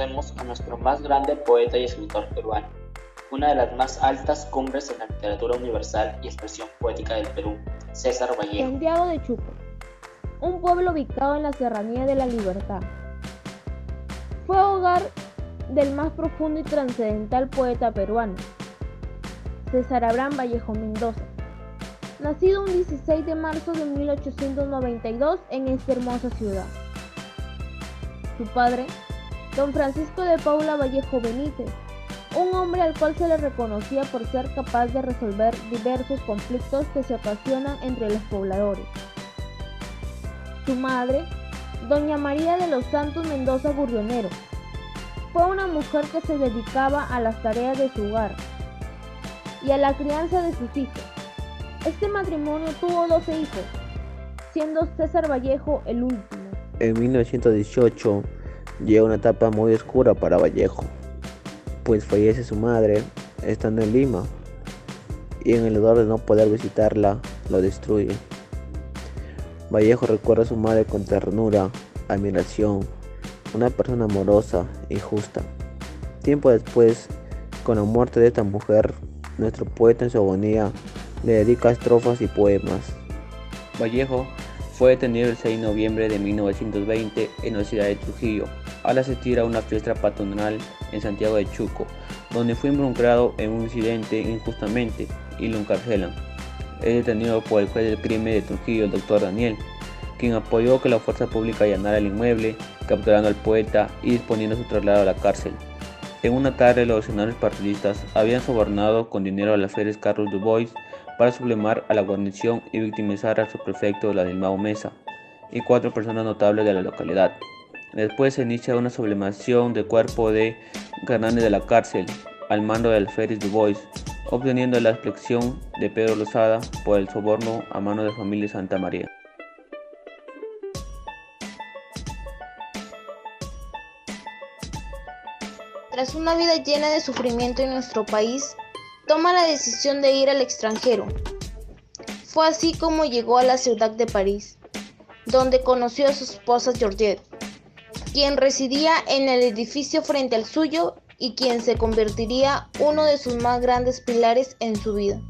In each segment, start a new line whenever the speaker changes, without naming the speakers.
conocemos a nuestro más grande poeta y escritor peruano, una de las más altas cumbres en la literatura universal y expresión poética del Perú, César Vallejo.
Santiago de Chuco, un pueblo ubicado en la Serranía de la Libertad. Fue hogar del más profundo y trascendental poeta peruano, César Abraham Vallejo Mendoza, nacido un 16 de marzo de 1892 en esta hermosa ciudad. Su padre, don Francisco de Paula Vallejo Benítez, un hombre al cual se le reconocía por ser capaz de resolver diversos conflictos que se ocasionan entre los pobladores. Su madre, doña María de los Santos Mendoza Gurrionero, fue una mujer que se dedicaba a las tareas de su hogar y a la crianza de sus hijos. Este matrimonio tuvo 12 hijos, siendo César Vallejo el último.
En 1918 llega una etapa muy oscura para Vallejo, pues fallece su madre estando en Lima y en el dolor de no poder visitarla lo destruye. Vallejo recuerda a su madre con ternura, admiración, una persona amorosa y justa. Tiempo después, con la muerte de esta mujer, nuestro poeta en su agonía le dedica estrofas y poemas.
Vallejo fue detenido el 6 de noviembre de 1920 en la ciudad de Trujillo, al asistir a una fiesta patronal en Santiago de Chuco, donde fue involucrado en un incidente injustamente y lo encarcelan. Es detenido por el juez del crimen de Trujillo, el Dr. Daniel, quien apoyó que la fuerza pública allanara el inmueble, capturando al poeta y disponiendo su traslado a la cárcel. En una tarde, los senadores partidistas habían sobornado con dinero al alférez Carlos Dubois para sublimar a la guarnición y victimizar al subprefecto Ladismao Mesa y 4 personas notables de la localidad. Después se inicia una sublimación del cuerpo de Hernández de la cárcel al mando del alférez Dubois, obteniendo la expulsión de Pedro Lozada por el soborno a mano de la familia Santa María.
Tras una vida llena de sufrimiento en nuestro país, toma la decisión de ir al extranjero. Fue así como llegó a la ciudad de París, donde conoció a su esposa Georgette, quien residía en el edificio frente al suyo y quien se convertiría uno de sus más grandes pilares en su vida.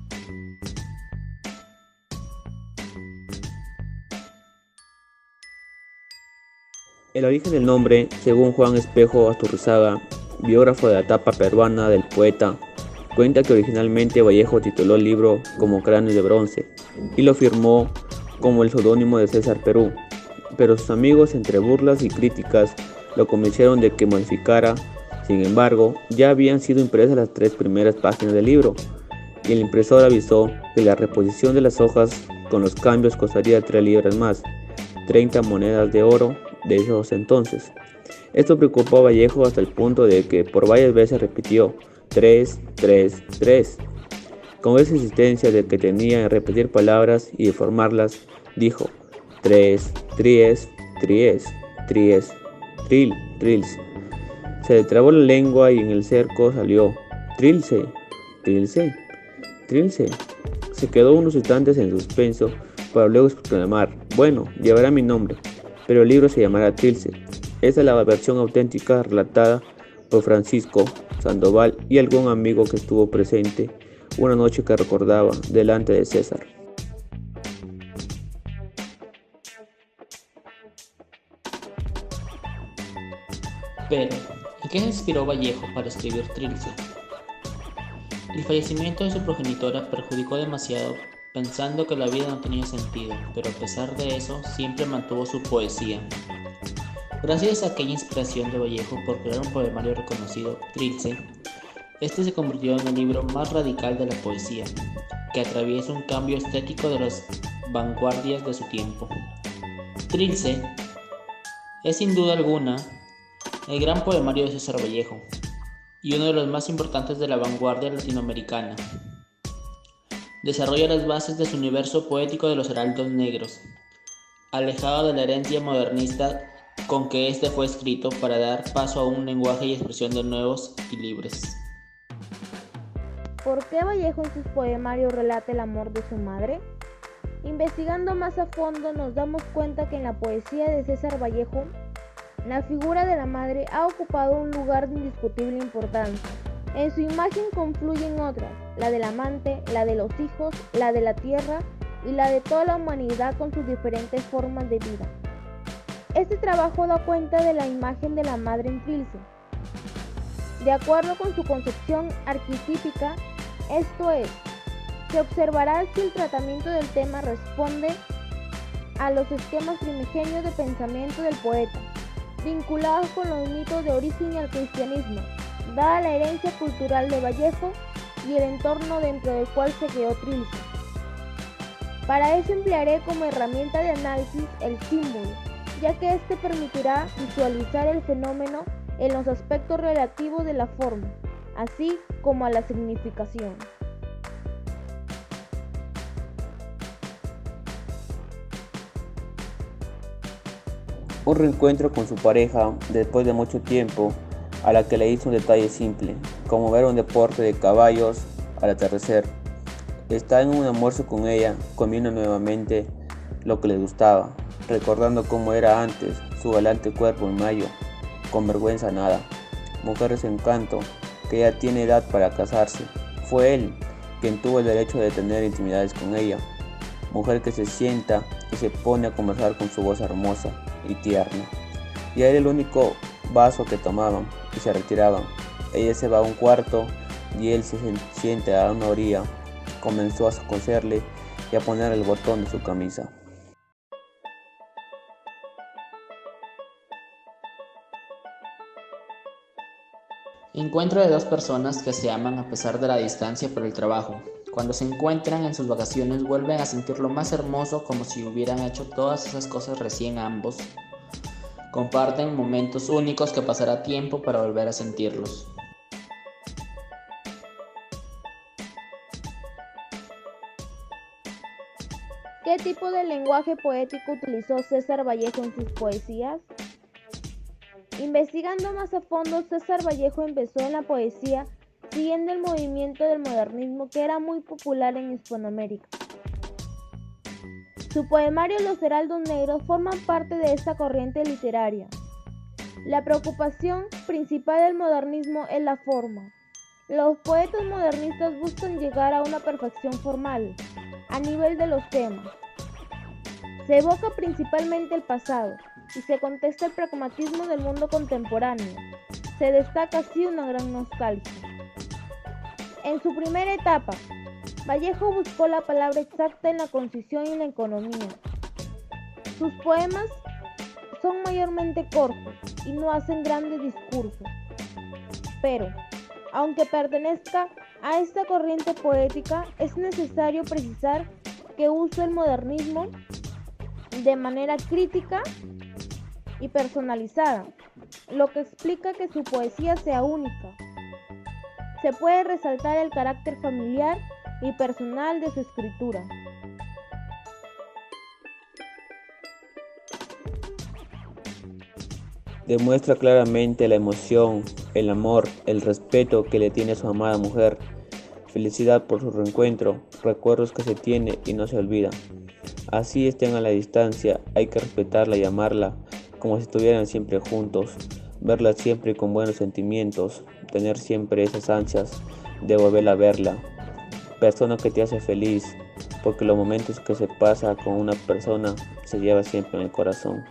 El origen del nombre, según Juan Espejo Asturrizaga, biógrafo de la etapa peruana del poeta, cuenta que originalmente Vallejo tituló el libro como Cráneo de Bronce y lo firmó como el seudónimo de César Perú, pero sus amigos, entre burlas y críticas, lo convencieron de que modificara. Sin embargo, ya habían sido impresas las 3 primeras páginas del libro y el impresor avisó que la reposición de las hojas con los cambios costaría 3 libras más, 30 monedas de oro de esos entonces. Esto preocupó a Vallejo hasta el punto de que por varias veces repitió 3, 3, 3. Con esa insistencia de que tenía en repetir palabras y deformarlas, dijo 3, tries, tries, tries, tril, trils. Se le trabó la lengua y en el cerco salió trilce, trilce, trilce. Se quedó unos instantes en suspenso para luego exclamar: bueno, llevará mi nombre, pero el libro se llamará Trilce. Esa es la versión auténtica relatada por Francisco Sandoval y algún amigo que estuvo presente una noche que recordaba delante de César.
Pero, ¿en qué se inspiró Vallejo para escribir Trilce? El fallecimiento de su progenitora perjudicó demasiado, pensando que la vida no tenía sentido, pero a pesar de eso siempre mantuvo su poesía. Gracias a aquella inspiración de Vallejo por crear un poemario reconocido, Trilce, este se convirtió en el libro más radical de la poesía, que atraviesa un cambio estético de las vanguardias de su tiempo. Trilce es sin duda alguna el gran poemario de César Vallejo y uno de los más importantes de la vanguardia latinoamericana. Desarrolla las bases de su universo poético de los heraldos negros, alejado de la herencia modernista con que este fue escrito para dar paso a un lenguaje y expresión de nuevos y libres.
¿Por qué Vallejo en sus poemarios relata el amor de su madre? Investigando más a fondo nos damos cuenta que en la poesía de César Vallejo la figura de la madre ha ocupado un lugar de indiscutible importancia. En su imagen confluyen otras, la del amante, la de los hijos, la de la tierra y la de toda la humanidad con sus diferentes formas de vida. Este trabajo da cuenta de la imagen de la madre en Trilce. De acuerdo con su concepción arquetípica, esto es, se observará si el tratamiento del tema responde a los esquemas primigenios de pensamiento del poeta, vinculados con los mitos de origen y al cristianismo, dada la herencia cultural de Vallejo y el entorno dentro del cual se creó Trilce. Para eso emplearé como herramienta de análisis el símbolo, ya que este permitirá visualizar el fenómeno en los aspectos relativos de la forma, así como a la significación.
Un reencuentro con su pareja después de mucho tiempo, a la que le hizo un detalle simple, como ver un deporte de caballos al atardecer. Está en un almuerzo con ella, comiendo nuevamente lo que le gustaba, recordando cómo era antes, su galante cuerpo en mayo, con vergüenza nada. Mujer de su encanto, que ya tiene edad para casarse. Fue él quien tuvo el derecho de tener intimidades con ella. Mujer que se sienta y se pone a conversar con su voz hermosa y tierna. Ya era el único vaso que tomaban y se retiraban. Ella se va a un cuarto y él se siente a una orilla. Comenzó a coserle y a poner el botón de su camisa.
Encuentro de dos personas que se aman a pesar de la distancia por el trabajo. Cuando se encuentran en sus vacaciones vuelven a sentir lo más hermoso, como si hubieran hecho todas esas cosas recién ambos. Comparten momentos únicos que pasará tiempo para volver a sentirlos.
¿Qué tipo de lenguaje poético utilizó César Vallejo en sus poesías? Investigando más a fondo, César Vallejo empezó en la poesía siguiendo el movimiento del modernismo que era muy popular en Hispanoamérica. Su poemario Los Heraldos Negros forman parte de esta corriente literaria. La preocupación principal del modernismo es la forma. Los poetas modernistas buscan llegar a una perfección formal, a nivel de los temas. Se evoca principalmente el pasado y se contesta el pragmatismo del mundo contemporáneo. Se destaca así una gran nostalgia. En su primera etapa, Vallejo buscó la palabra exacta en la concisión y la economía. Sus poemas son mayormente cortos y no hacen grandes discursos. Pero, aunque pertenezca a esta corriente poética, es necesario precisar que usa el modernismo de manera crítica y personalizada, lo que explica que su poesía sea única. Se puede resaltar el carácter familiar y personal de su escritura.
Demuestra claramente la emoción, el amor, el respeto que le tiene a su amada mujer, felicidad por su reencuentro, recuerdos que se tiene y no se olvida. Así estén a la distancia, hay que respetarla y amarla como si estuvieran siempre juntos, verla siempre con buenos sentimientos, tener siempre esas ansias de volver a verla. Persona que te hace feliz, porque los momentos que se pasa con una persona se lleva siempre en el corazón.